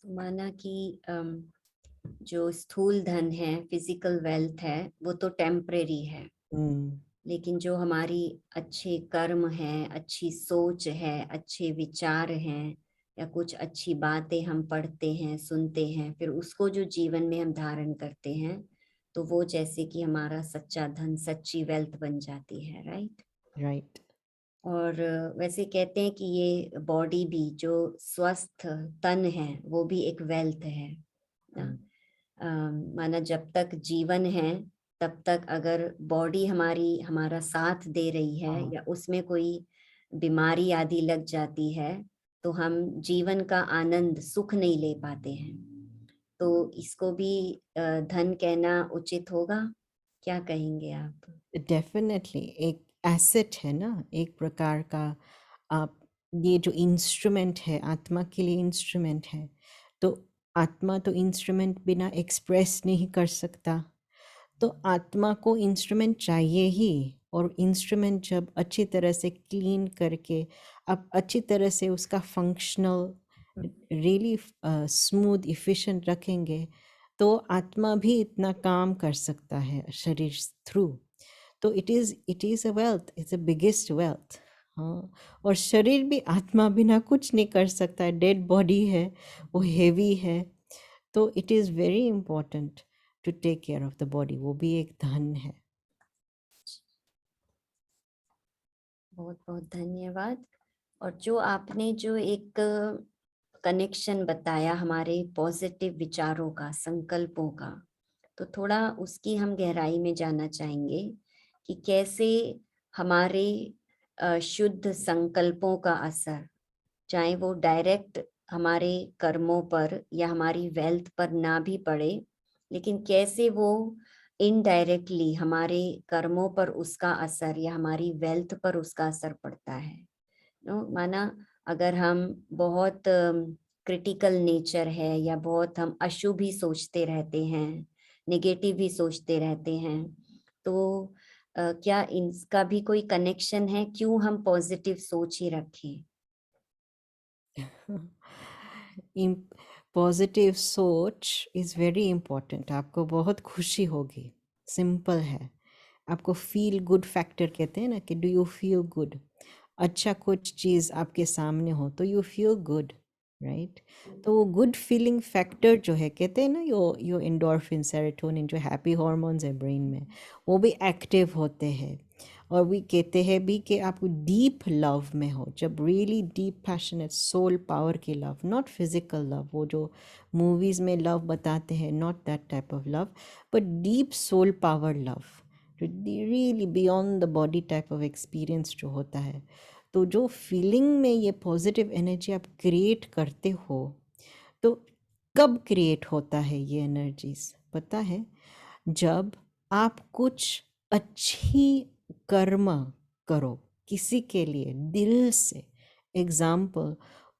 S2: माना कि जो स्थूल धन है, फिजिकल वेल्थ है, वो तो टेम्परेरी है, लेकिन जो हमारी अच्छे कर्म हैं, अच्छी सोच है, अच्छे विचार हैं, या कुछ अच्छी बातें हम पढ़ते हैं, सुनते हैं, फिर उसको जो जीवन में हम धारण करते हैं, तो वो जैसे कि हमारा सच्चा धन, सच्ची वेल्थ बन जाती है, राइट।
S3: राइट।
S2: और वैसे कहते हैं कि ये बॉडी भी, जो स्वस्थ तन है, वो भी एक वेल्थ है ना। माना जब तक जीवन है तब तक अगर बॉडी हमारी हमारा साथ दे रही है,
S3: हाँ।
S2: या उसमें कोई बीमारी आदि लग जाती है, तो हम जीवन का आनंद, सुख नहीं ले पाते हैं। तो इसको भी धन कहना उचित होगा, क्या कहेंगे आप?
S3: डेफिनेटली एक एसेट है ना, एक प्रकार का। आप, ये जो इंस्ट्रूमेंट है, आत्मा के लिए इंस्ट्रूमेंट है। तो आत्मा तो इंस्ट्रूमेंट बिना एक्सप्रेस नहीं कर सकता। तो आत्मा को इंस्ट्रूमेंट चाहिए ही। और इंस्ट्रूमेंट जब अच्छी तरह से क्लीन करके आप अच्छी तरह से उसका फंक्शनल, रियली स्मूथ इफिशिएंट रखेंगे, तो आत्मा भी इतना काम कर सकता है शरीर थ्रू। तो it is a wealth, it's a biggest wealth. हाँ। और शरीर भी आत्मा बिना कुछ नहीं कर सकता है। डेड बॉडी है, वो हेवी है। तो it is very important to take care of the body. वो भी एक धन है।
S2: बहुत बहुत धन्यवाद। और जो आपने जो एक कनेक्शन बताया हमारे पॉजिटिव विचारों का, संकल्पों का, तो थोड़ा उसकी हम गहराई में जानना चाहेंगे कि कैसे हमारे शुद्ध संकल्पों का असर, चाहे वो डायरेक्ट हमारे कर्मों पर या हमारी वेल्थ पर ना भी पड़े, लेकिन कैसे वो इनडायरेक्टली हमारे कर्मों पर उसका असर या हमारी वेल्थ पर उसका असर पड़ता है। माना अगर हम बहुत क्रिटिकल नेचर है, या बहुत हम अशुभ ही सोचते रहते हैं, नेगेटिव ही सोचते रहते हैं, तो क्या इनका भी कोई कनेक्शन है? क्यों हम पॉजिटिव सोच ही रखें?
S3: पॉजिटिव सोच इज़ वेरी इम्पोर्टेंट। आपको बहुत खुशी होगी। सिंपल है। आपको फील गुड फैक्टर कहते हैं ना, कि डू यू फील गुड। अच्छा कुछ चीज़ आपके सामने हो तो यू फील गुड, राइट। तो वो गुड फीलिंग फैक्टर जो है, कहते हैं ना, यो एंडोर्फिन, सेरोटोनिन, जो हैप्पी हार्मोन्स है ब्रेन में, वो भी एक्टिव होते हैं। और we कहते हैं भी कि आप डीप लव में हो, जब really deep passionate soul power की लव, नॉट फिजिकल लव, वो जो मूवीज़ में लव बताते हैं, not that type of love, but deep soul power love, really beyond the body type of experience जो होता है। तो जो फीलिंग में ये पॉजिटिव एनर्जी आप क्रिएट करते हो, तो कब क्रिएट होता है ये एनर्जीज पता है? जब आप कुछ अच्छी कर्म करो किसी के लिए दिल से। एग्जाम्पल,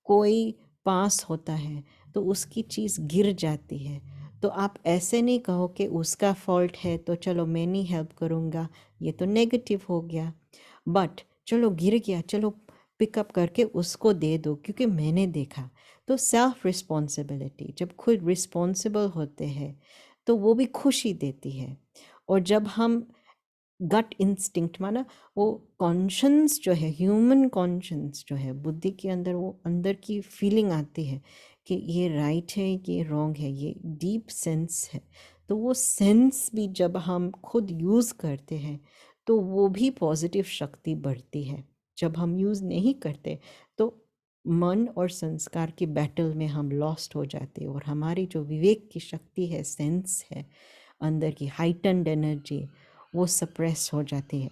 S3: कोई पास होता है तो उसकी चीज़ गिर जाती है, तो आप ऐसे नहीं कहो कि उसका फॉल्ट है तो चलो मैं नहीं हेल्प करूँगा, ये तो नेगेटिव हो गया। बट चलो गिर गया, चलो पिकअप करके उसको दे दो क्योंकि मैंने देखा। तो सेल्फ रिस्पॉन्सिबिलिटी, जब खुद रिस्पॉन्सिबल होते हैं तो वो भी खुशी देती है। और जब हम गट इंस्टिंक्ट, माना वो कॉन्शंस जो है, ह्यूमन कॉन्शंस जो है, बुद्धि के अंदर वो अंदर की फीलिंग आती है कि ये राइट है, ये रॉन्ग है, ये डीप सेंस है। तो वो सेंस भी जब हम खुद यूज़ करते हैं तो वो भी पॉजिटिव शक्ति बढ़ती है। जब हम यूज़ नहीं करते तो मन और संस्कार की बैटल में हम लॉस्ट हो जाते हैं, और हमारी जो विवेक की शक्ति है, सेंस है, अंदर की हाइटन्ड एनर्जी, वो सप्रेस हो जाती है।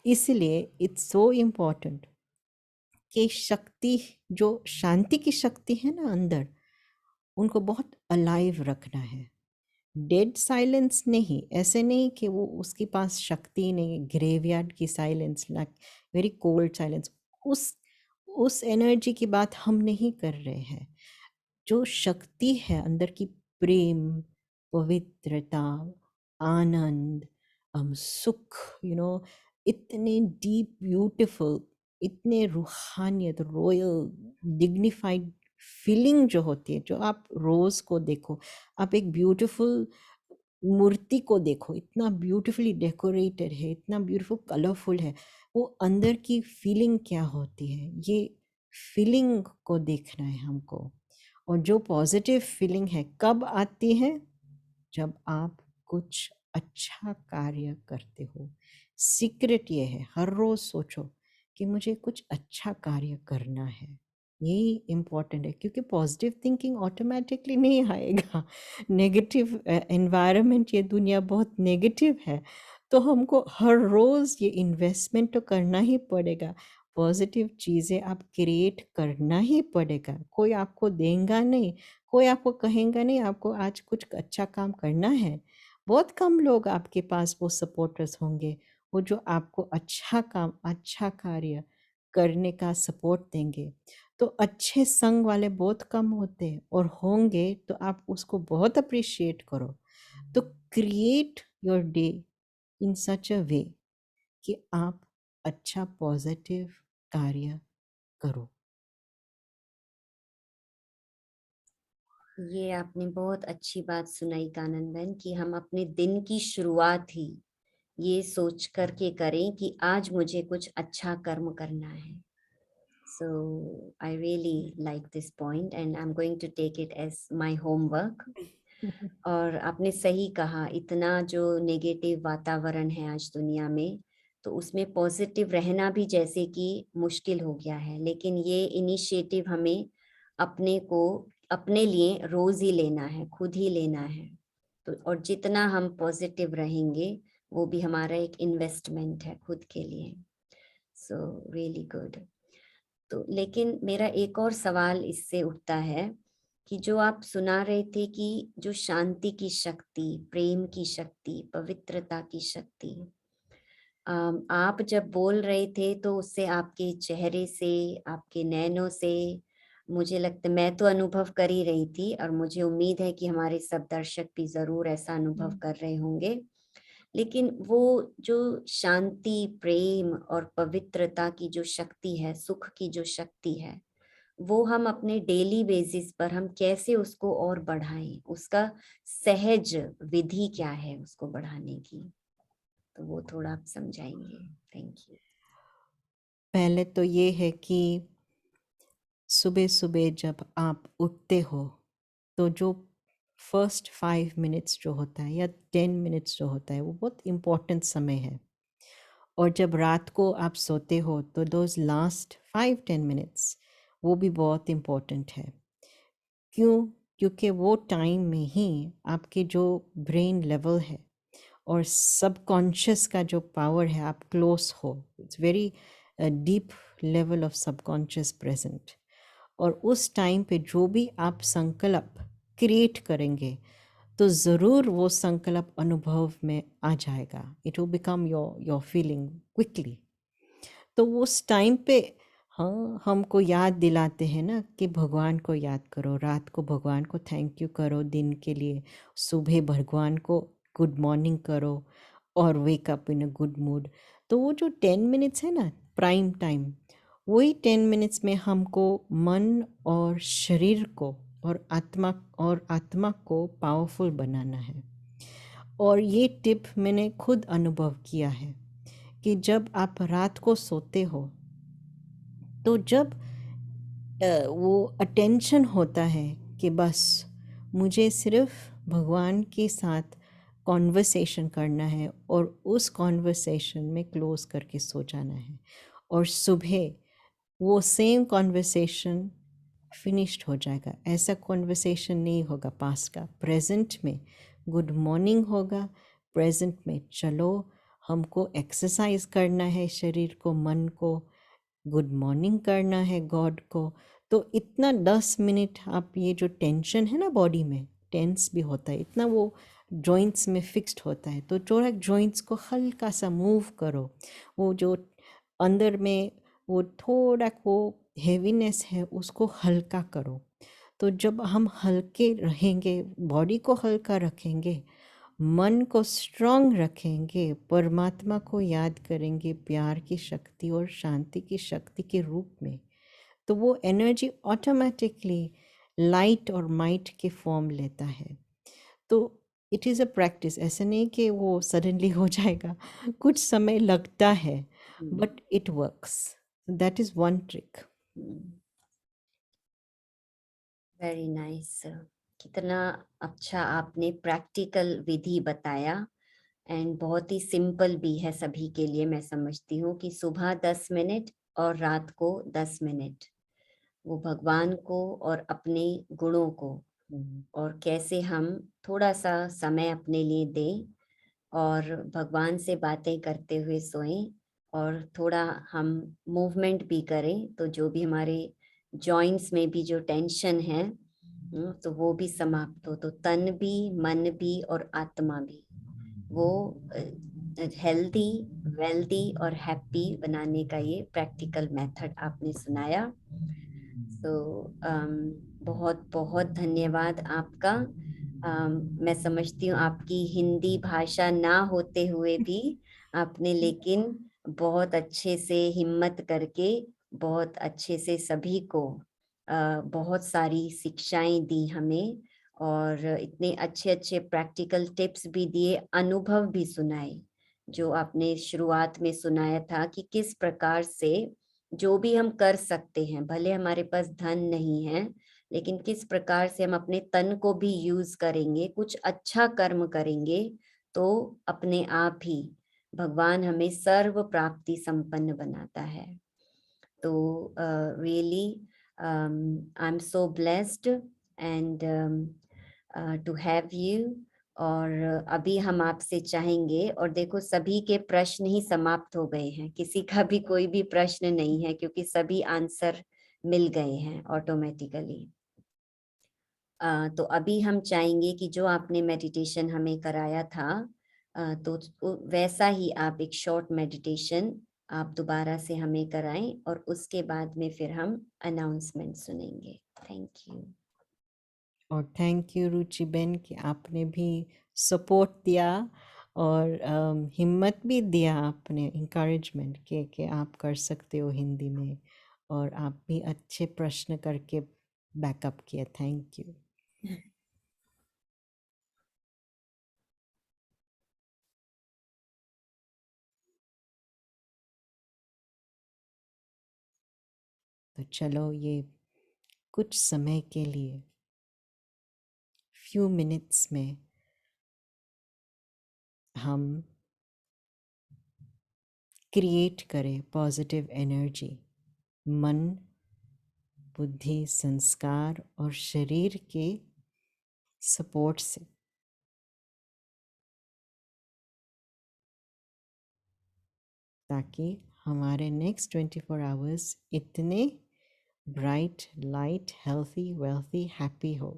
S3: इसलिए इट्स सो इम्पॉर्टेंट कि शक्ति, जो शांति की शक्ति है ना अंदर, उनको बहुत अलाइव रखना है। डेड साइलेंस नहीं, ऐसे नहीं कि वो उसके पास शक्ति नहीं, ग्रेवयार्ड की silence, like very cold silence, उस एनर्जी की बात हम नहीं कर रहे हैं। जो शक्ति है अंदर की, प्रेम, पवित्रता, आनंद, सुख, इतने डीप ब्यूटीफुल, इतने रूहानियत, रॉयल, डिग्निफाइड फीलिंग जो होती है, जो आप रोज को देखो, आप एक ब्यूटीफुल मूर्ति को देखो, इतना ब्यूटीफुली डेकोरेटेड है, इतना ब्यूटीफुल कलरफुल है, वो अंदर की फीलिंग क्या होती है, ये फीलिंग को देखना है हमको। और जो पॉजिटिव फीलिंग है कब आती है? जब आप कुछ अच्छा कार्य करते हो। सीक्रेट ये है, हर रोज सोचो कि मुझे कुछ अच्छा कार्य करना है। यही इम्पोर्टेंट है, क्योंकि पॉजिटिव थिंकिंग ऑटोमेटिकली नहीं आएगा। नेगेटिव एनवायरनमेंट, ये दुनिया बहुत नेगेटिव है, तो हमको हर रोज़ ये इन्वेस्टमेंट तो करना ही पड़ेगा। पॉजिटिव चीज़ें आप क्रिएट करना ही पड़ेगा। कोई आपको देगा नहीं, कोई आपको कहेगा नहीं आपको आज कुछ अच्छा काम करना है। बहुत कम लोग आपके पास वो सपोर्टर्स होंगे, वो जो आपको अच्छा काम, अच्छा कार्य करने का सपोर्ट देंगे। तो अच्छे संग वाले बहुत कम होते हैं, और होंगे तो आप उसको बहुत अप्रिशिएट करो। तो क्रिएट योर डे इन सच अ वे कि आप अच्छा पॉजिटिव कार्य करो।
S2: ये आपने बहुत अच्छी बात सुनाई कानन बहन, कि हम अपने दिन की शुरुआत ही ये सोच करके करें कि आज मुझे कुछ अच्छा कर्म करना है। So I really like this point and I'm going to take it as my homework. और आपने सही कहा, इतना जो नेगेटिव वातावरण है आज दुनिया में, तो उसमें पॉजिटिव रहना भी जैसे कि मुश्किल हो गया है, लेकिन ये इनिशिएटिव हमें अपने को, अपने लिए रोज ही लेना है, खुद ही लेना है। तो और जितना हम पॉजिटिव रहेंगे वो भी हमारा एक इन्वेस्टमेंट है खुद के लिए। So really good. तो लेकिन मेरा एक और सवाल इससे उठता है कि जो आप सुना रहे थे कि जो शांति की शक्ति, प्रेम की शक्ति, पवित्रता की शक्ति, आप जब बोल रहे थे तो उससे आपके चेहरे से, आपके नैनों से मुझे लगता, मैं तो अनुभव कर ही रही थी और मुझे उम्मीद है कि हमारे सब दर्शक भी जरूर ऐसा अनुभव कर रहे होंगे। लेकिन वो जो शांति, प्रेम और पवित्रता की जो शक्ति है, सुख की जो शक्ति है, वो हम अपने डेली बेसिस पर हम कैसे उसको और बढ़ाएं, उसका सहज विधि क्या है उसको बढ़ाने की, तो वो थोड़ा आप समझाएंगे। Thank you.
S3: पहले तो ये है कि सुबह सुबह जब आप उठते हो तो जो फर्स्ट 5 मिनट्स जो होता है या 10 मिनट्स जो होता है, वो बहुत इम्पोर्टेंट समय है। और जब रात को आप सोते हो तो दोज लास्ट 5-10 मिनट्स वो भी बहुत इम्पोर्टेंट है। क्यों? क्योंकि वो टाइम में ही आपके जो ब्रेन लेवल है और सबकॉन्शियस का जो पावर है, आप क्लोज हो, it's very deep level of subconscious present. और उस टाइम पे जो भी आप संकल्प क्रिएट करेंगे तो ज़रूर वो संकल्प अनुभव में आ जाएगा। It will become your feeling quickly. तो उस टाइम पे हाँ, हमको याद दिलाते हैं ना कि भगवान को याद करो, रात को भगवान को थैंक यू करो दिन के लिए, सुबह भगवान को गुड मॉर्निंग करो और wake up in a good mood. तो वो जो 10 मिनट्स है ना, प्राइम टाइम, वही 10 मिनट्स में हमको मन और शरीर को और आत्मा को पावरफुल बनाना है। और ये टिप मैंने खुद अनुभव किया है कि जब आप रात को सोते हो तो जब वो अटेंशन होता है कि बस मुझे सिर्फ भगवान के साथ कॉन्वर्सेशन करना है और उस कॉन्वर्सेशन में क्लोज करके सो जाना है, और सुबह वो सेम कॉन्वर्सेशन फिनिश्ड हो जाएगा। ऐसा कॉन्वर्सेशन नहीं होगा पास्ट का, प्रेजेंट में गुड मॉर्निंग होगा। प्रेजेंट में चलो, हमको एक्सरसाइज करना है, शरीर को, मन को गुड मॉर्निंग करना है गॉड को। तो इतना 10 मिनट आप, ये जो टेंशन है ना बॉडी में, टेंस भी होता है, इतना वो जॉइंट्स में फिक्स्ड होता है, तो थोड़ा जॉइंट्स को हल्का सा मूव करो। वो जो अंदर में वो थोड़ा वो हेवीनेस है उसको हल्का करो। तो जब हम हल्के रहेंगे, बॉडी को हल्का रखेंगे, मन को स्ट्रांग रखेंगे, परमात्मा को याद करेंगे प्यार की शक्ति और शांति की शक्ति के रूप में, तो वो एनर्जी ऑटोमेटिकली लाइट और माइट के फॉर्म लेता है। तो इट इज़ अ प्रैक्टिस, ऐसा नहीं कि वो सडनली हो जाएगा, कुछ समय लगता है, but it works. That is one trick.
S2: Very nice. कितना अच्छा आपने प्रैक्टिकल विधि बताया, एंड बहुत ही सिंपल भी है सभी के लिए। मैं समझती हूँ कि सुबह 10 मिनट और रात को 10 मिनट वो भगवान को और अपने गुणों को, और कैसे हम थोड़ा सा समय अपने लिए दें और भगवान से बातें करते हुए सोएं, और थोड़ा हम मूवमेंट भी करें, तो जो भी हमारे जॉइंट्स में भी जो टेंशन है तो वो भी समाप्त हो, तो तन भी, मन भी और आत्मा भी वो हेल्दी, वेल्दी और हैप्पी बनाने का ये प्रैक्टिकल मेथड आपने सुनाया। तो बहुत बहुत धन्यवाद आपका। मैं समझती हूँ आपकी हिंदी भाषा ना होते हुए भी आपने लेकिन बहुत अच्छे से हिम्मत करके बहुत अच्छे से सभी को बहुत सारी शिक्षाएं दी हमें, और इतने अच्छे अच्छे प्रैक्टिकल टिप्स भी दिए, अनुभव भी सुनाए। जो आपने शुरुआत में सुनाया था कि किस प्रकार से जो भी हम कर सकते हैं, भले हमारे पास धन नहीं है, लेकिन किस प्रकार से हम अपने तन को भी यूज करेंगे, कुछ अच्छा कर्म करेंगे, तो अपने आप ही भगवान हमें सर्व प्राप्ति संपन्न बनाता है। तो really I am so blessed and to have you. और अभी हम आपसे चाहेंगे, और देखो सभी के प्रश्न ही समाप्त हो गए हैं, किसी का भी कोई भी प्रश्न नहीं है क्योंकि सभी आंसर मिल गए हैं ऑटोमेटिकली। तो अभी हम चाहेंगे कि जो आपने मेडिटेशन हमें कराया था, तो वैसा ही आप एक शॉर्ट मेडिटेशन आप दोबारा से हमें कराएं, और उसके बाद में फिर हम अनाउंसमेंट सुनेंगे। Thank you.
S3: और थैंक यू रुचि बेन कि आपने भी सपोर्ट दिया और हिम्मत भी दिया, आपने इंकरेजमेंट कि आप कर सकते हो हिंदी में, और आप भी अच्छे प्रश्न करके बैकअप किया। Thank you. तो चलो ये कुछ समय के लिए, फ्यू मिनट्स में हम क्रिएट करें पॉजिटिव एनर्जी, मन, बुद्धि, संस्कार और शरीर के सपोर्ट से, ताकि हमारे नेक्स्ट 24 आवर्स इतने bright, light, healthy, wealthy, happy हो।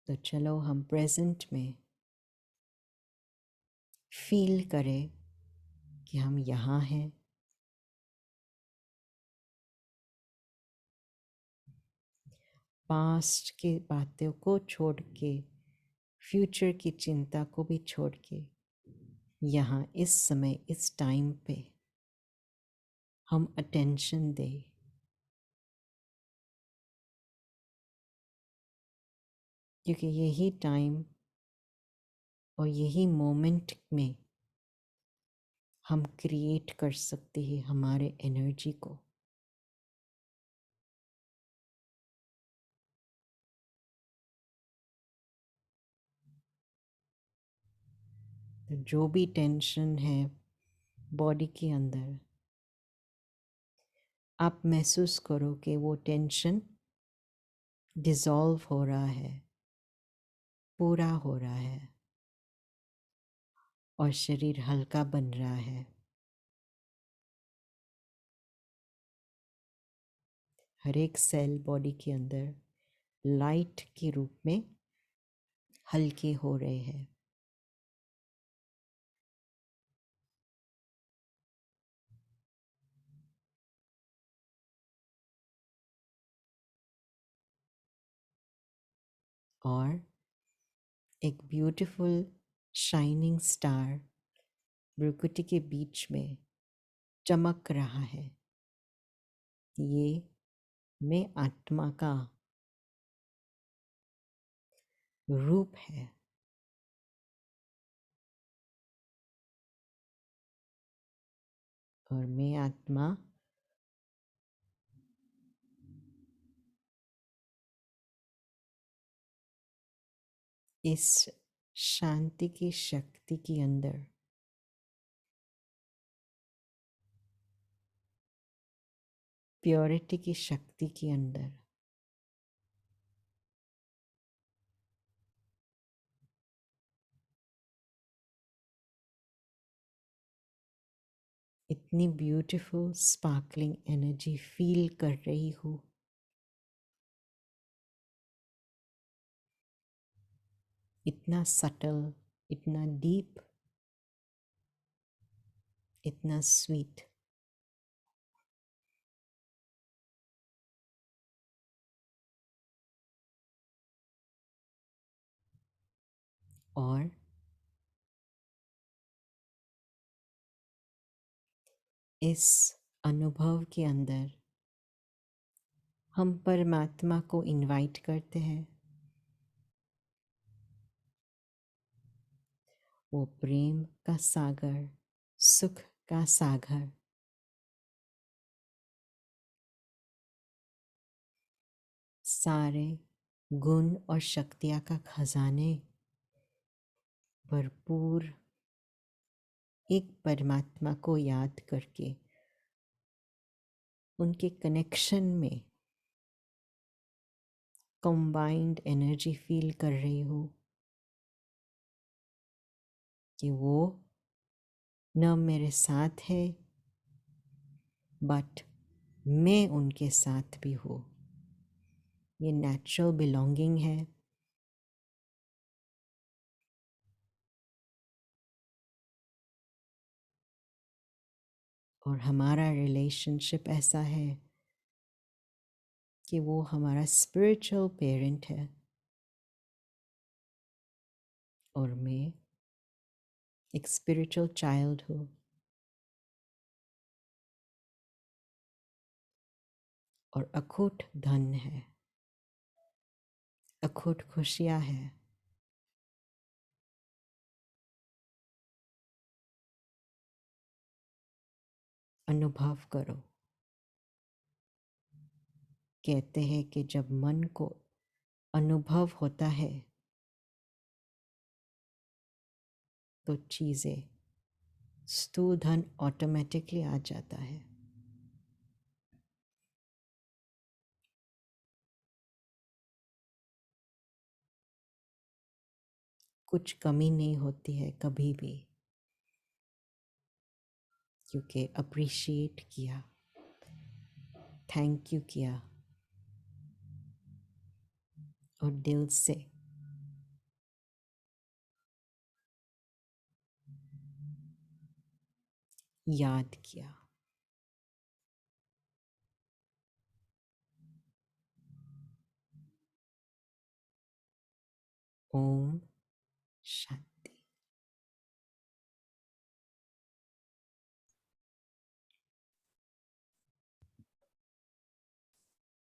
S3: तो चलो हम प्रेजेंट में फील करें कि हम यहाँ हैं, पास्ट की बातों को छोड़ के, फ्यूचर की चिंता को भी छोड़ के, यहाँ इस समय इस टाइम पे हम अटेंशन दें। क्योंकि यही टाइम और यही मोमेंट में हम क्रिएट कर सकते हैं हमारे एनर्जी को। तो जो भी टेंशन है बॉडी के अंदर, आप महसूस करो कि वो टेंशन डिसॉल्व हो रहा है, पूरा हो रहा है और शरीर हल्का बन रहा है। हर एक सेल बॉडी के अंदर लाइट के रूप में हल्के हो रहे हैं। और एक ब्यूटीफुल शाइनिंग स्टार भ्रुकुटी के बीच में चमक रहा है। ये मैं आत्मा का रूप है। और मैं आत्मा इस शांति की शक्ति के अंदर प्योरिटी की शक्ति के अंदर इतनी ब्यूटीफुल स्पार्कलिंग एनर्जी फील कर रही हूँ। इतना सटल, इतना डीप, इतना स्वीट। और इस अनुभव के अंदर हम परमात्मा को इनवाइट करते हैं। वो प्रेम का सागर, सुख का सागर सारे गुण और शक्तियाँ का खजाने भरपूर एक परमात्मा को याद करके उनके कनेक्शन में कंबाइंड एनर्जी फील कर रही हूँ कि वो न मेरे साथ है बट मैं उनके साथ भी हूँ। ये नेचुरल बिलोंगिंग है। और हमारा रिलेशनशिप ऐसा है कि वो हमारा स्पिरिचुअल पेरेंट है और मैं एक स्पिरिचुअल चाइल्ड हूँ। और अखूट धन है, अखूट खुशियाँ है। अनुभव करो। कहते हैं कि जब मन को अनुभव होता है तो चीज़ें, स्थूल धन ऑटोमेटिकली आ जाता है। कुछ कमी नहीं होती है कभी भी, क्योंकि अप्रिशिएट किया, थैंक यू किया और दिल से याद किया। ओम शांति।